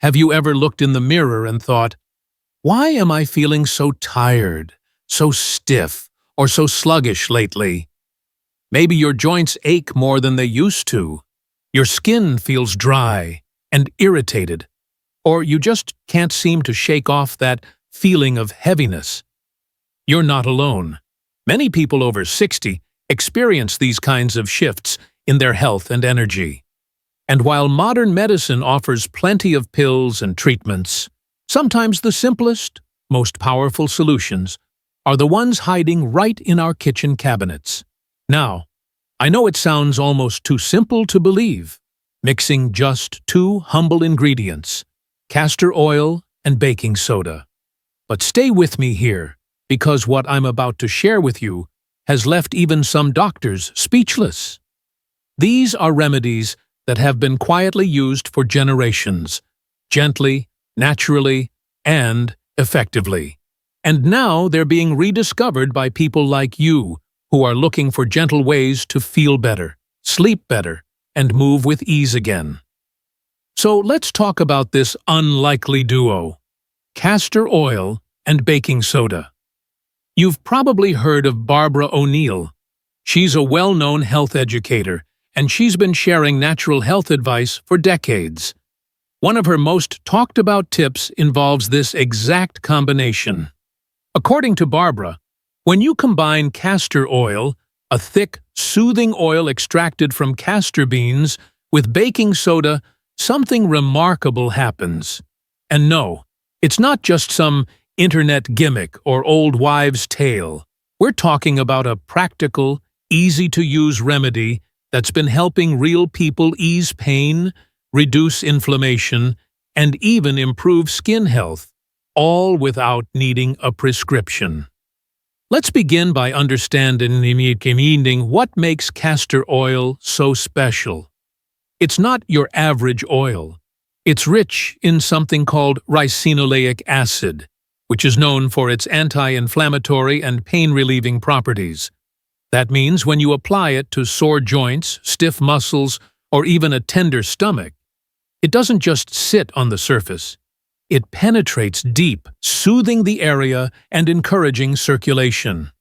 Have you ever looked in the mirror and thought, why am I feeling so tired, so stiff, or so sluggish lately? Maybe your joints ache more than they used to. Your skin feels dry and irritated, or you just can't seem to shake off that feeling of heaviness. You're not alone. Many people over 60 experience these kinds of shifts in their health and energy. And while modern medicine offers plenty of pills and treatments, sometimes the simplest, most powerful solutions are the ones hiding right in our kitchen cabinets. Now, I know it sounds almost too simple to believe, mixing just two humble ingredients, castor oil and baking soda. But stay with me here, because what I'm about to share with you has left even some doctors speechless. These are remedies that have been quietly used for generations, gently, naturally, and effectively. And now they're being rediscovered by people like you who are looking for gentle ways to feel better, sleep better, and move with ease again. So let's talk about this unlikely duo, castor oil and baking soda. You've probably heard of Barbara O'Neill. She's a well-known health educator, and she's been sharing natural health advice for decades. One of her most talked-about tips involves this exact combination. According to Barbara, when you combine castor oil, a thick, soothing oil extracted from castor beans, with baking soda, something remarkable happens. And no, it's not just some internet gimmick or old wives' tale. We're talking about a practical, easy-to-use remedy that's been helping real people ease pain, reduce inflammation, and even improve skin health, all without needing a prescription. Let's begin by understanding what makes castor oil so special. It's not your average oil. It's rich in something called ricinoleic acid, which is known for its anti-inflammatory and pain-relieving properties. That means when you apply it to sore joints, stiff muscles, or even a tender stomach, it doesn't just sit on the surface. It penetrates deep, soothing the area and encouraging circulation.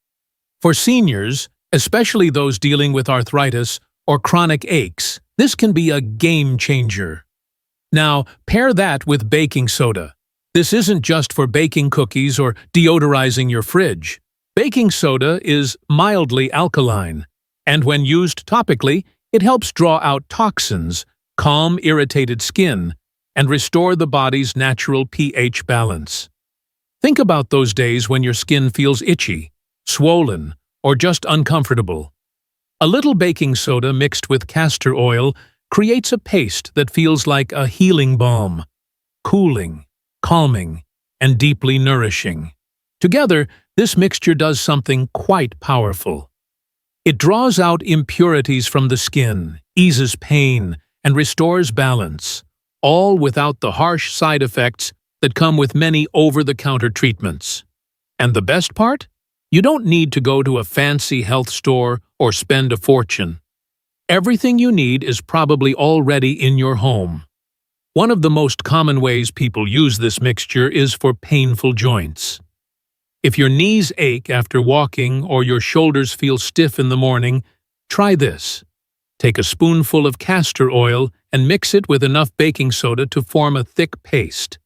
For seniors, especially those dealing with arthritis or chronic aches, this can be a game changer. Now, pair that with baking soda. This isn't just for baking cookies or deodorizing your fridge. Baking soda is mildly alkaline, and when used topically, it helps draw out toxins, calm irritated skin, and restore the body's natural pH balance. Think about those days when your skin feels itchy, swollen, or just uncomfortable. A little baking soda mixed with castor oil creates a paste that feels like a healing balm, cooling, calming, and deeply nourishing. Together, this mixture does something quite powerful. It draws out impurities from the skin, eases pain, and restores balance, all without the harsh side effects that come with many over-the-counter treatments. And the best part? You don't need to go to a fancy health store or spend a fortune. Everything you need is probably already in your home. One of the most common ways people use this mixture is for painful joints. If your knees ache after walking or your shoulders feel stiff in the morning, try this. Take a spoonful of castor oil and mix it with enough baking soda to form a thick paste.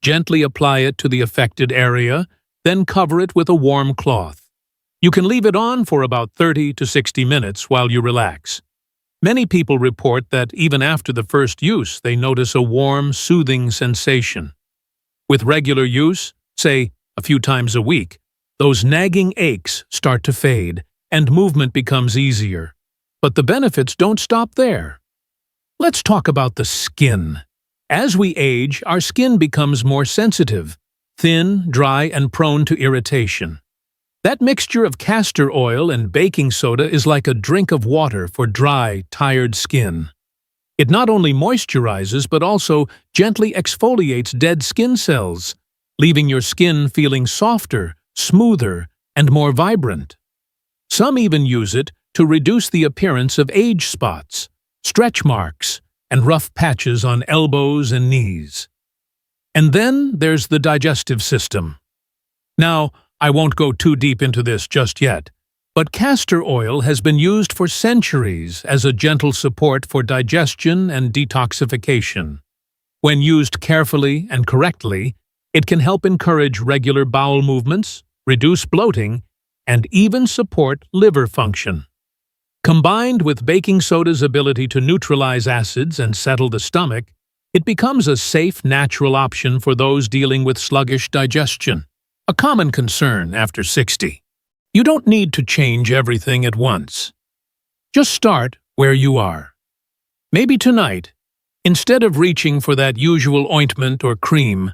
Gently apply it to the affected area, then cover it with a warm cloth. You can leave it on for about 30 to 60 minutes while you relax. Many people report that even after the first use, they notice a warm, soothing sensation. With regular use, say a few times a week, those nagging aches start to fade and movement becomes easier. But the benefits don't stop there. Let's talk about the skin. As we age, our skin becomes more sensitive, thin, dry, and prone to irritation. That mixture of castor oil and baking soda is like a drink of water for dry, tired skin. It not only moisturizes but also gently exfoliates dead skin cells, leaving your skin feeling softer, smoother, and more vibrant. Some even use it to reduce the appearance of age spots, stretch marks, and rough patches on elbows and knees. And then there's the digestive system. Now, I won't go too deep into this just yet, but castor oil has been used for centuries as a gentle support for digestion and detoxification. When used carefully and correctly, it can help encourage regular bowel movements, reduce bloating, and even support liver function. Combined with baking soda's ability to neutralize acids and settle the stomach, it becomes a safe, natural option for those dealing with sluggish digestion, a common concern after 60. You don't need to change everything at once. Just start where you are. Maybe tonight, instead of reaching for that usual ointment or cream,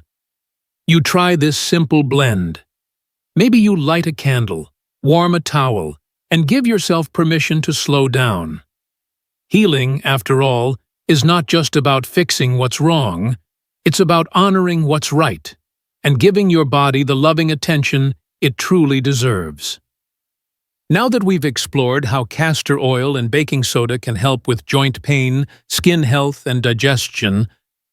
you try this simple blend. Maybe you light a candle, warm a towel, and give yourself permission to slow down. Healing, after all, is not just about fixing what's wrong, it's about honoring what's right and giving your body the loving attention it truly deserves. Now that we've explored how castor oil and baking soda can help with joint pain, skin health, and digestion,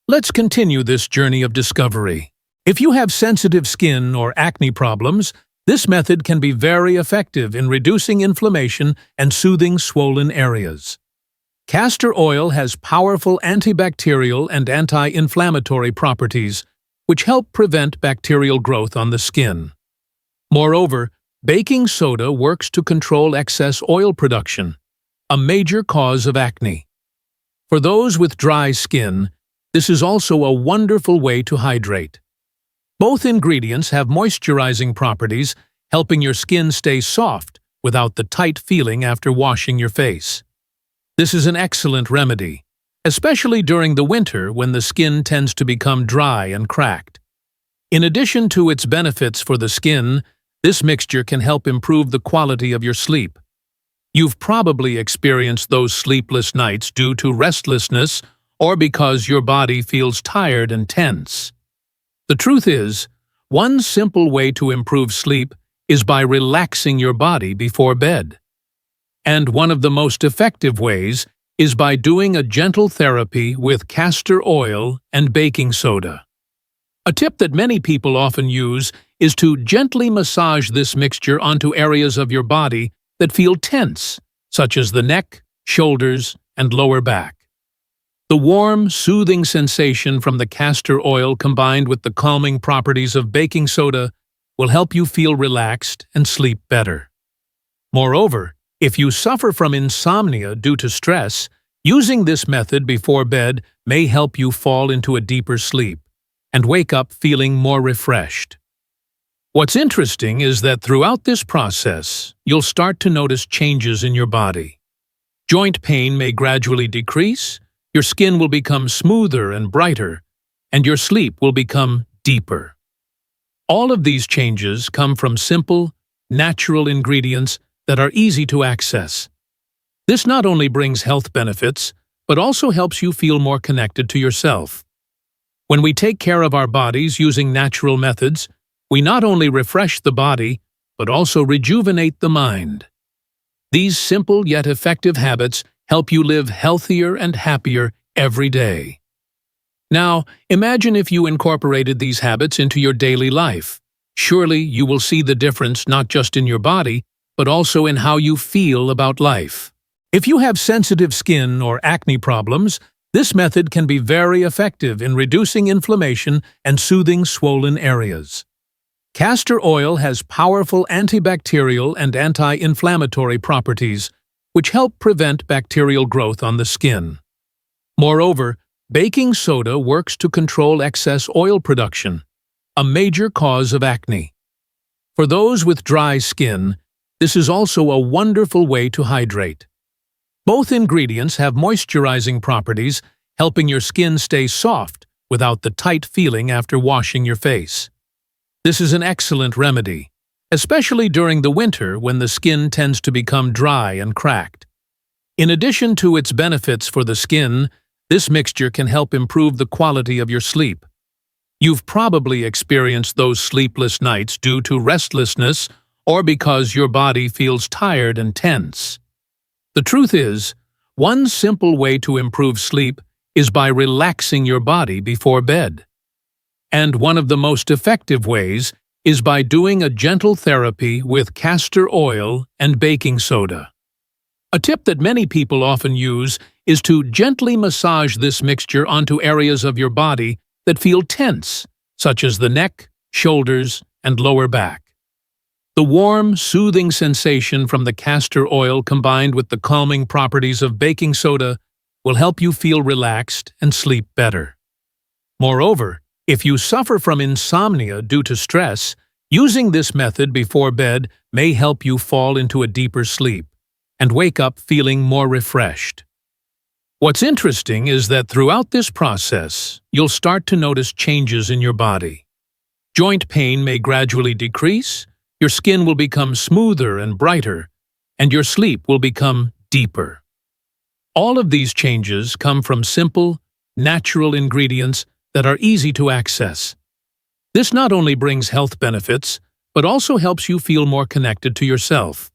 let's continue this journey of discovery. If you have sensitive skin or acne problems, this method can be very effective in reducing inflammation and soothing swollen areas. Castor oil has powerful antibacterial and anti-inflammatory properties, which help prevent bacterial growth on the skin. Moreover, baking soda works to control excess oil production, a major cause of acne. For those with dry skin, this is also a wonderful way to hydrate. Both ingredients have moisturizing properties, helping your skin stay soft without the tight feeling after washing your face. This is an excellent remedy, especially during the winter when the skin tends to become dry and cracked. In addition to its benefits for the skin, this mixture can help improve the quality of your sleep. You've probably experienced those sleepless nights due to restlessness or because your body feels tired and tense. The truth is, one simple way to improve sleep is by relaxing your body before bed. And one of the most effective ways is by doing a gentle therapy with castor oil and baking soda. A tip that many people often use is to gently massage this mixture onto areas of your body that feel tense, such as the neck, shoulders, and lower back. The warm, soothing sensation from the castor oil combined with the calming properties of baking soda will help you feel relaxed and sleep better. Moreover, if you suffer from insomnia due to stress, using this method before bed may help you fall into a deeper sleep and wake up feeling more refreshed. What's interesting is that throughout this process, you'll start to notice changes in your body. Joint pain may gradually decrease, your skin will become smoother and brighter, and your sleep will become deeper. All of these changes come from simple, natural ingredients that are easy to access. This not only brings health benefits, but also helps you feel more connected to yourself. When we take care of our bodies using natural methods, we not only refresh the body, but also rejuvenate the mind. These simple yet effective habits help you live healthier and happier every day. Now, imagine if you incorporated these habits into your daily life. Surely you will see the difference not just in your body, but also in how you feel about life. If you have sensitive skin or acne problems, this method can be very effective in reducing inflammation and soothing swollen areas. Castor oil has powerful antibacterial and anti-inflammatory properties, which help prevent bacterial growth on the skin. Moreover, baking soda works to control excess oil production, a major cause of acne. For those with dry skin, this is also a wonderful way to hydrate. Both ingredients have moisturizing properties, helping your skin stay soft without the tight feeling after washing your face. This is an excellent remedy, especially during the winter when the skin tends to become dry and cracked. In addition to its benefits for the skin, this mixture can help improve the quality of your sleep. You've probably experienced those sleepless nights due to restlessness or because your body feels tired and tense. The truth is, one simple way to improve sleep is by relaxing your body before bed. And one of the most effective ways is by doing a gentle therapy with castor oil and baking soda. A tip that many people often use is to gently massage this mixture onto areas of your body that feel tense, such as the neck, shoulders, and lower back. The warm, soothing sensation from the castor oil combined with the calming properties of baking soda will help you feel relaxed and sleep better. Moreover, if you suffer from insomnia due to stress, using this method before bed may help you fall into a deeper sleep and wake up feeling more refreshed. What's interesting is that throughout this process, you'll start to notice changes in your body. Joint pain may gradually decrease, your skin will become smoother and brighter, and your sleep will become deeper. All of these changes come from simple, natural ingredients that are easy to access. This not only brings health benefits, but also helps you feel more connected to yourself.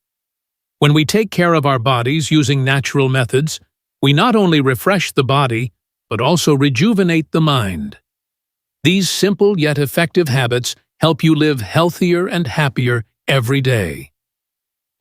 When we take care of our bodies using natural methods, we not only refresh the body, but also rejuvenate the mind. These simple yet effective habits help you live healthier and happier every day.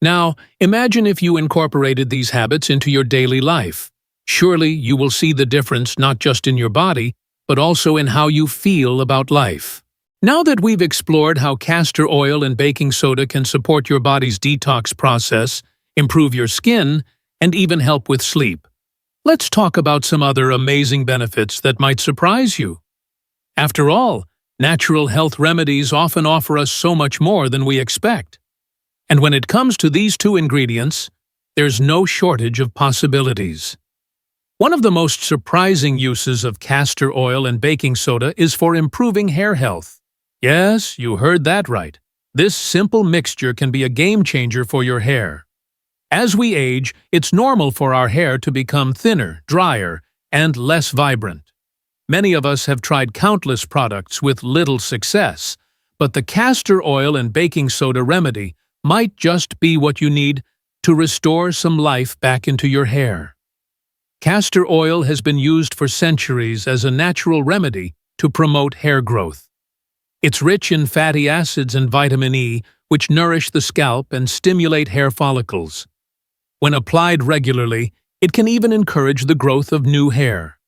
Now, imagine if you incorporated these habits into your daily life. Surely you will see the difference not just in your body, but also in how you feel about life. Now that we've explored how castor oil and baking soda can support your body's detox process, improve your skin, and even help with sleep, let's talk about some other amazing benefits that might surprise you. After all, natural health remedies often offer us so much more than we expect. And when it comes to these two ingredients, there's no shortage of possibilities. One of the most surprising uses of castor oil and baking soda is for improving hair health. Yes, you heard that right. This simple mixture can be a game changer for your hair. As we age, it's normal for our hair to become thinner, drier, and less vibrant. Many of us have tried countless products with little success, but the castor oil and baking soda remedy might just be what you need to restore some life back into your hair. Castor oil has been used for centuries as a natural remedy to promote hair growth. It's rich in fatty acids and vitamin E, which nourish the scalp and stimulate hair follicles. When applied regularly, it can even encourage the growth of new hair.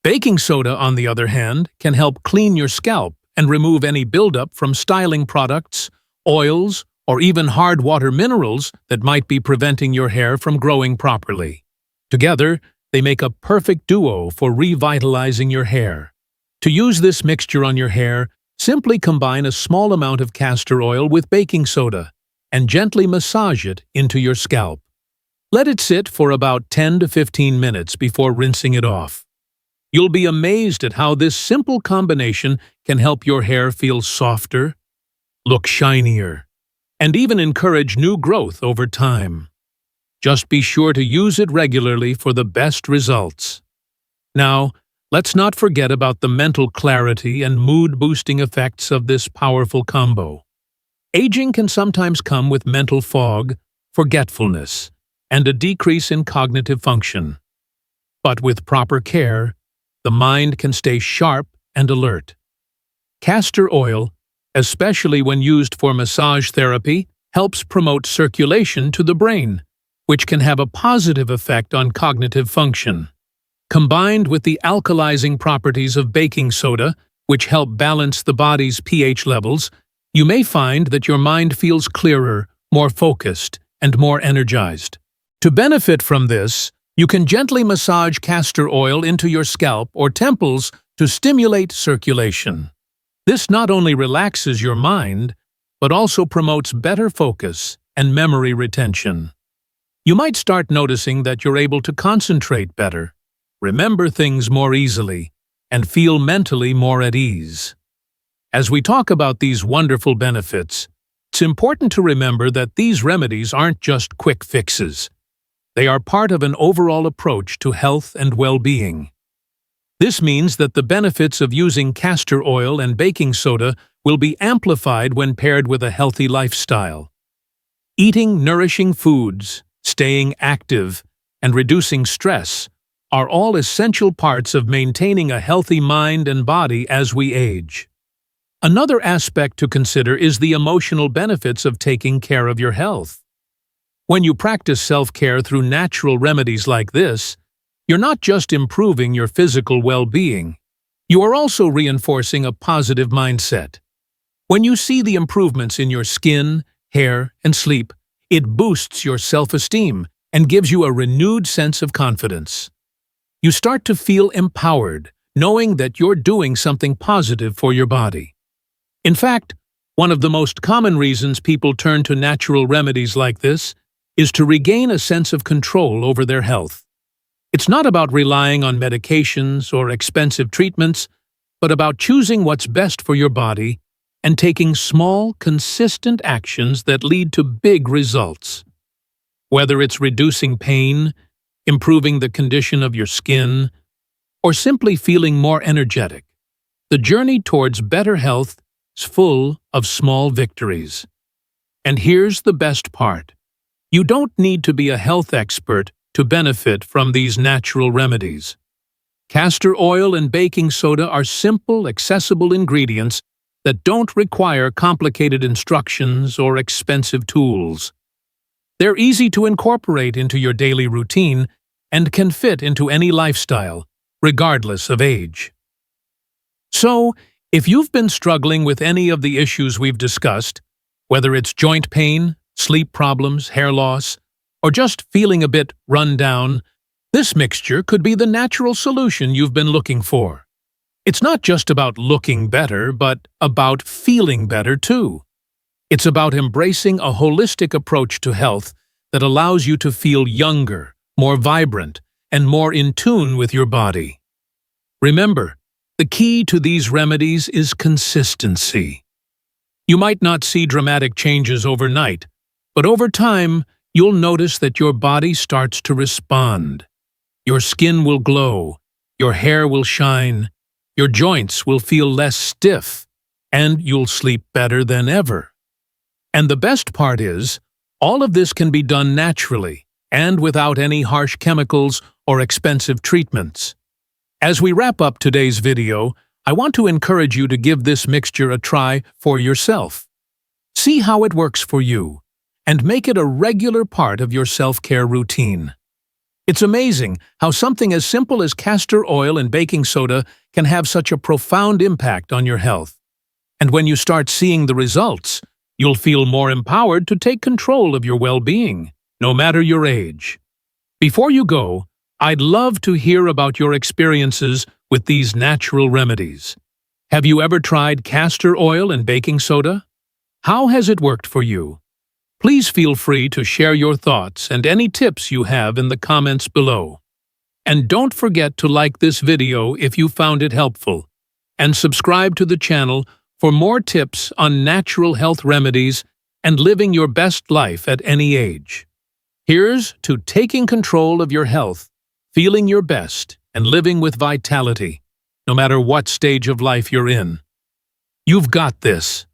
Baking soda, on the other hand, can help clean your scalp and remove any buildup from styling products, oils, or even hard water minerals that might be preventing your hair from growing properly. Together, they make a perfect duo for revitalizing your hair. To use this mixture on your hair, simply combine a small amount of castor oil with baking soda and gently massage it into your scalp. Let it sit for about 10 to 15 minutes before rinsing it off. You'll be amazed at how this simple combination can help your hair feel softer, look shinier, and even encourage new growth over time. Just be sure to use it regularly for the best results. Now, let's not forget about the mental clarity and mood-boosting effects of this powerful combo. Aging can sometimes come with mental fog, forgetfulness, and a decrease in cognitive function. But with proper care, the mind can stay sharp and alert. Castor oil, especially when used for massage therapy, helps promote circulation to the brain, which can have a positive effect on cognitive function. Combined with the alkalizing properties of baking soda, which help balance the body's pH levels, you may find that your mind feels clearer, more focused, and more energized. To benefit from this, you can gently massage castor oil into your scalp or temples to stimulate circulation. This not only relaxes your mind, but also promotes better focus and memory retention. You might start noticing that you're able to concentrate better, remember things more easily, and feel mentally more at ease. As we talk about these wonderful benefits, it's important to remember that these remedies aren't just quick fixes. They are part of an overall approach to health and well-being. This means that the benefits of using castor oil and baking soda will be amplified when paired with a healthy lifestyle. Eating nourishing foods, staying active, and reducing stress are all essential parts of maintaining a healthy mind and body as we age. Another aspect to consider is the emotional benefits of taking care of your health. When you practice self-care through natural remedies like this, you're not just improving your physical well-being, you are also reinforcing a positive mindset. When you see the improvements in your skin, hair, and sleep, it boosts your self-esteem and gives you a renewed sense of confidence. You start to feel empowered, knowing that you're doing something positive for your body. In fact, one of the most common reasons people turn to natural remedies like this is to regain a sense of control over their health. It's not about relying on medications or expensive treatments, but about choosing what's best for your body and taking small, consistent actions that lead to big results. Whether it's reducing pain, improving the condition of your skin, or simply feeling more energetic, the journey towards better health is full of small victories. And here's the best part. You don't need to be a health expert to benefit from these natural remedies. Castor oil and baking soda are simple, accessible ingredients that don't require complicated instructions or expensive tools. They're easy to incorporate into your daily routine and can fit into any lifestyle, regardless of age. So, if you've been struggling with any of the issues we've discussed, whether it's joint pain, sleep problems, hair loss, or just feeling a bit run down, this mixture could be the natural solution you've been looking for. It's not just about looking better, but about feeling better too. It's about embracing a holistic approach to health that allows you to feel younger, more vibrant, and more in tune with your body. Remember, the key to these remedies is consistency. You might not see dramatic changes overnight, but over time, you'll notice that your body starts to respond. Your skin will glow, your hair will shine, your joints will feel less stiff, and you'll sleep better than ever. And the best part is, all of this can be done naturally and without any harsh chemicals or expensive treatments. As we wrap up today's video, I want to encourage you to give this mixture a try for yourself. See how it works for you, and make it a regular part of your self-care routine. It's amazing how something as simple as castor oil and baking soda can have such a profound impact on your health. And when you start seeing the results, you'll feel more empowered to take control of your well-being, no matter your age. Before you go, I'd love to hear about your experiences with these natural remedies. Have you ever tried castor oil and baking soda? How has it worked for you? Please feel free to share your thoughts and any tips you have in the comments below. And don't forget to like this video if you found it helpful, and subscribe to the channel for more tips on natural health remedies and living your best life at any age. Here's to taking control of your health, feeling your best, and living with vitality, no matter what stage of life you're in. You've got this.